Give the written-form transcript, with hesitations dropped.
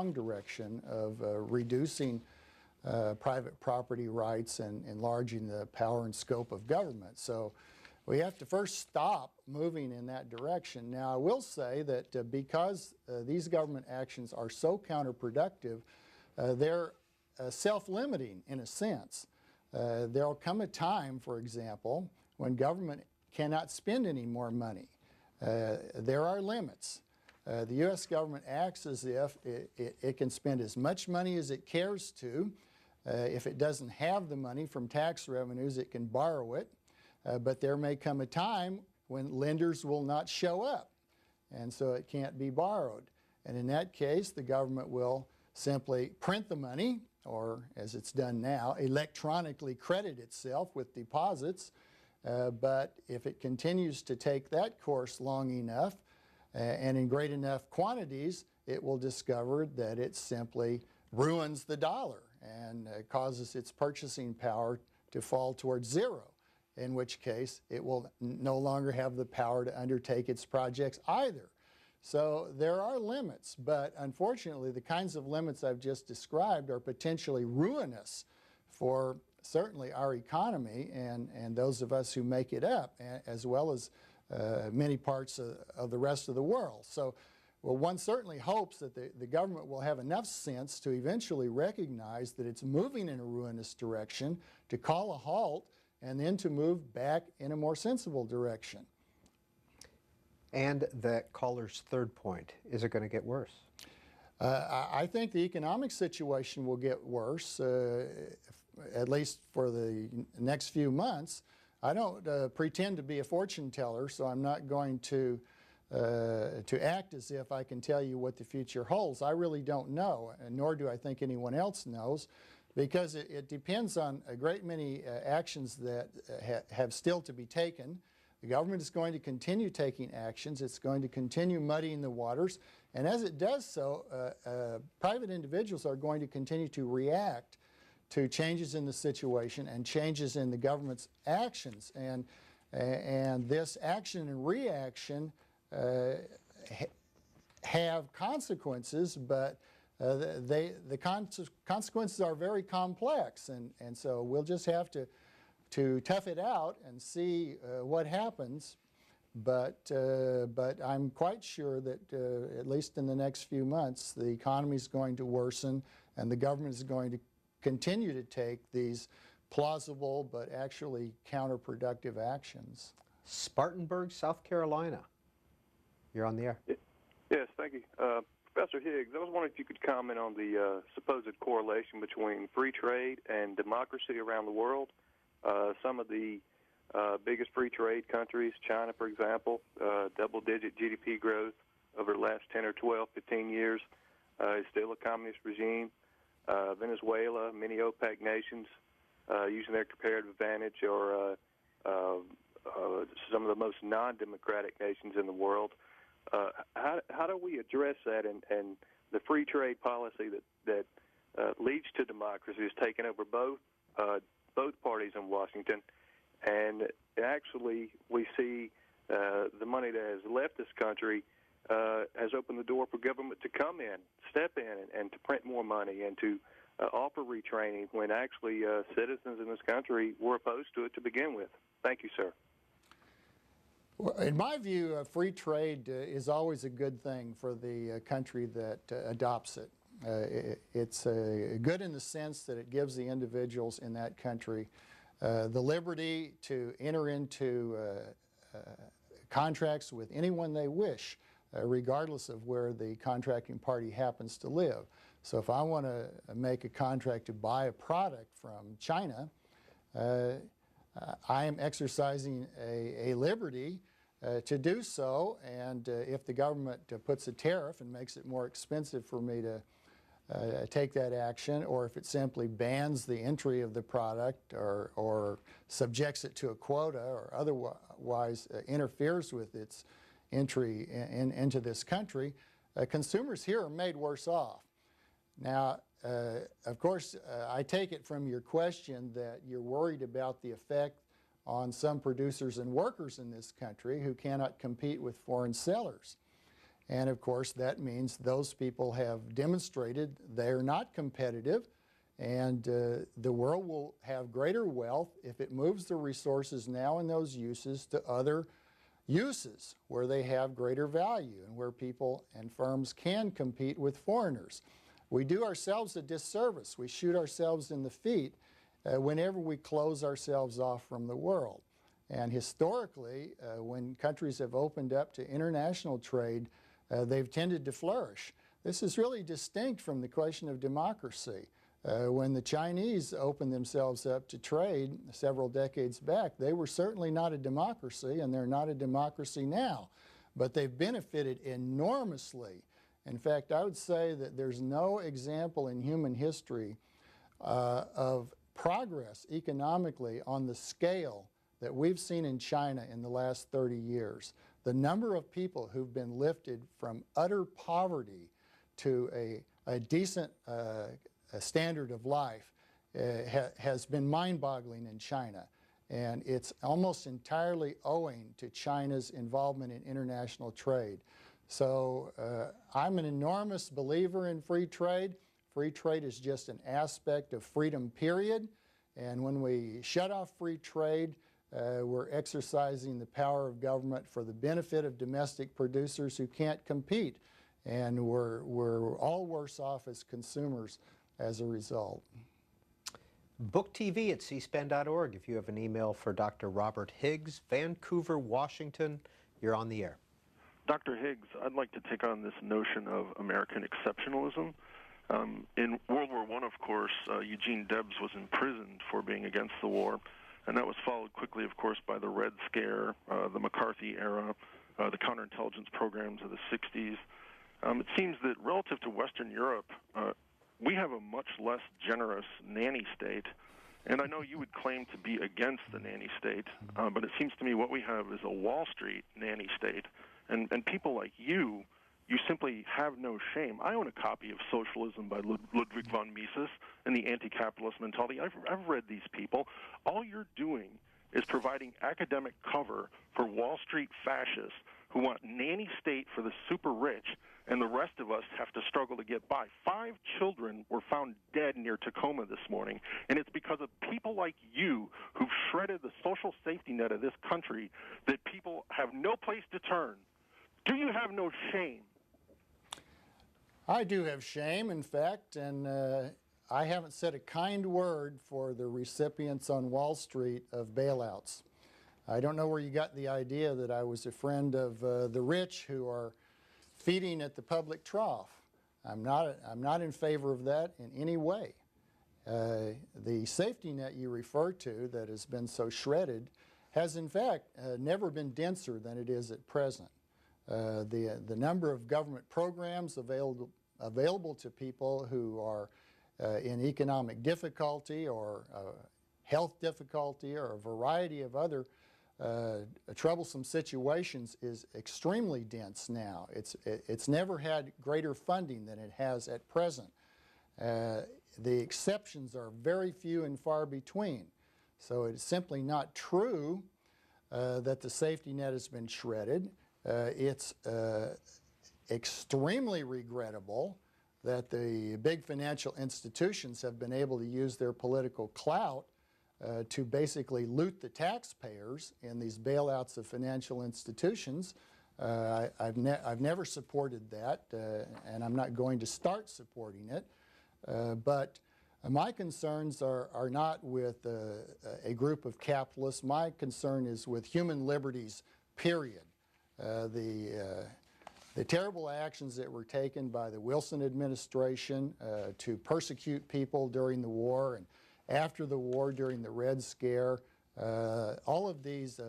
direction of reducing private property rights and enlarging the power and scope of government. So we have to first stop moving in that direction. Now, I will say that because these government actions are so counterproductive, they're self-limiting in a sense. There will come a time, for example, when government cannot spend any more money. There are limits. The U.S. government acts as if it can spend as much money as it cares to. If it doesn't have the money from tax revenues, it can borrow it. But there may come a time when lenders will not show up, and so it can't be borrowed. And in that case, the government will simply print the money, or as it's done now, electronically credit itself with deposits. But if it continues to take that course long enough and in great enough quantities, it will discover that it simply ruins the dollar and causes its purchasing power to fall towards zero, in which case it will no longer have the power to undertake its projects either. So there are limits, but unfortunately the kinds of limits I've just described are potentially ruinous for certainly our economy and those of us who make it up, as well as many parts of the rest of the world. So, well, one certainly hopes that the government will have enough sense to eventually recognize that it's moving in a ruinous direction, to call a halt, and then to move back in a more sensible direction. And the caller's third point, is it going to get worse? I think the economic situation will get worse, at least for the next few months. I don't pretend to be a fortune teller, so I'm not going to act as if I can tell you what the future holds. I really don't know, and nor do I think anyone else knows, because it depends on a great many actions that have still to be taken. The government is going to continue taking actions. It's going to continue muddying the waters. And as it does so, private individuals are going to continue to react to changes in the situation and changes in the government's actions. And this action and reaction have consequences, but the consequences are very complex. And so we'll just have to tough it out and see what happens, but I'm quite sure that at least in the next few months the economy is going to worsen and the government is going to continue to take these plausible but actually counterproductive actions. Spartanburg, South Carolina. You're on the air. Yes, thank you. Professor Higgs, I was wondering if you could comment on the supposed correlation between free trade and democracy around the world. Some of the biggest free trade countries, China, for example, double-digit GDP growth over the last 10 or 12, 15 years, is still a communist regime. Venezuela, many OPEC nations using their comparative advantage, or some of the most non-democratic nations in the world. How do we address that and the free trade policy that leads to democracy has taken over both parties in Washington, and actually we see the money that has left this country has opened the door for government to come in, step in, and to print more money and to offer retraining when actually citizens in this country were opposed to it to begin with. Thank you, sir. Well, in my view, free trade is always a good thing for the country that adopts it. It's good in the sense that it gives the individuals in that country the liberty to enter into contracts with anyone they wish, regardless of where the contracting party happens to live. So if I want to make a contract to buy a product from China, I am exercising a liberty to do so, and if the government puts a tariff and makes it more expensive for me to take that action, or if it simply bans the entry of the product or subjects it to a quota or otherwise interferes with its entry into this country, consumers here are made worse off. Now, of course, I take it from your question that you're worried about the effect on some producers and workers in this country who cannot compete with foreign sellers. And of course, that means those people have demonstrated they're not competitive, and the world will have greater wealth if it moves the resources now in those uses to other uses where they have greater value and where people and firms can compete with foreigners. We do ourselves a disservice. We shoot ourselves in the feet whenever we close ourselves off from the world. And historically, when countries have opened up to international trade, they've tended to flourish. This is really distinct from the question of democracy. When the Chinese opened themselves up to trade several decades back, they were certainly not a democracy, and they're not a democracy now. But they've benefited enormously. In fact, I would say that there's no example in human history of progress economically on the scale that we've seen in China in the last 30 years. The number of people who've been lifted from utter poverty to a decent standard of life has been mind-boggling in China. And it's almost entirely owing to China's involvement in international trade. So I'm an enormous believer in free trade. Free trade is just an aspect of freedom, period. And when we shut off free trade, we're exercising the power of government for the benefit of domestic producers who can't compete. And we're all worse off as consumers as a result. Book TV at cspan.org. If you have an email for Dr. Robert Higgs, Vancouver, Washington, you're on the air. Dr. Higgs, I'd like to take on this notion of American exceptionalism. In World War I, of course, Eugene Debs was imprisoned for being against the war, and that was followed quickly, of course, by the Red Scare, the McCarthy era, the counterintelligence programs of the 60s. It seems that relative to Western Europe, we have a much less generous nanny state, and I know you would claim to be against the nanny state, but it seems to me what we have is a Wall Street nanny state, and people like you simply have no shame. I own a copy of Socialism by Ludwig von Mises and the Anti-Capitalist Mentality. I've read these people. All you're doing is providing academic cover for Wall Street fascists who want nanny state for the super rich, and the rest of us have to struggle to get by. 5 children were found dead near Tacoma this morning, and it's because of people like you who've shredded the social safety net of this country that people have no place to turn. Do you have no shame? I do have shame, in fact, and I haven't said a kind word for the recipients on Wall Street of bailouts. I don't know where you got the idea that I was a friend of the rich who are feeding at the public trough. I'm not in favor of that in any way. The safety net you refer to that has been so shredded has in fact never been denser than it is at present. The number of government programs available to people who are in economic difficulty or health difficulty or a variety of other troublesome situations is extremely dense now. It's never had greater funding than it has at present. The exceptions are very few and far between. So it's simply not true that the safety net has been shredded. It's extremely regrettable that the big financial institutions have been able to use their political clout to basically loot the taxpayers in these bailouts of financial institutions. I've never supported that, and I'm not going to start supporting it. But my concerns are not with a group of capitalists. My concern is with human liberties, period. The terrible actions that were taken by the Wilson administration to persecute people during the war and after the war during the Red Scare, all of these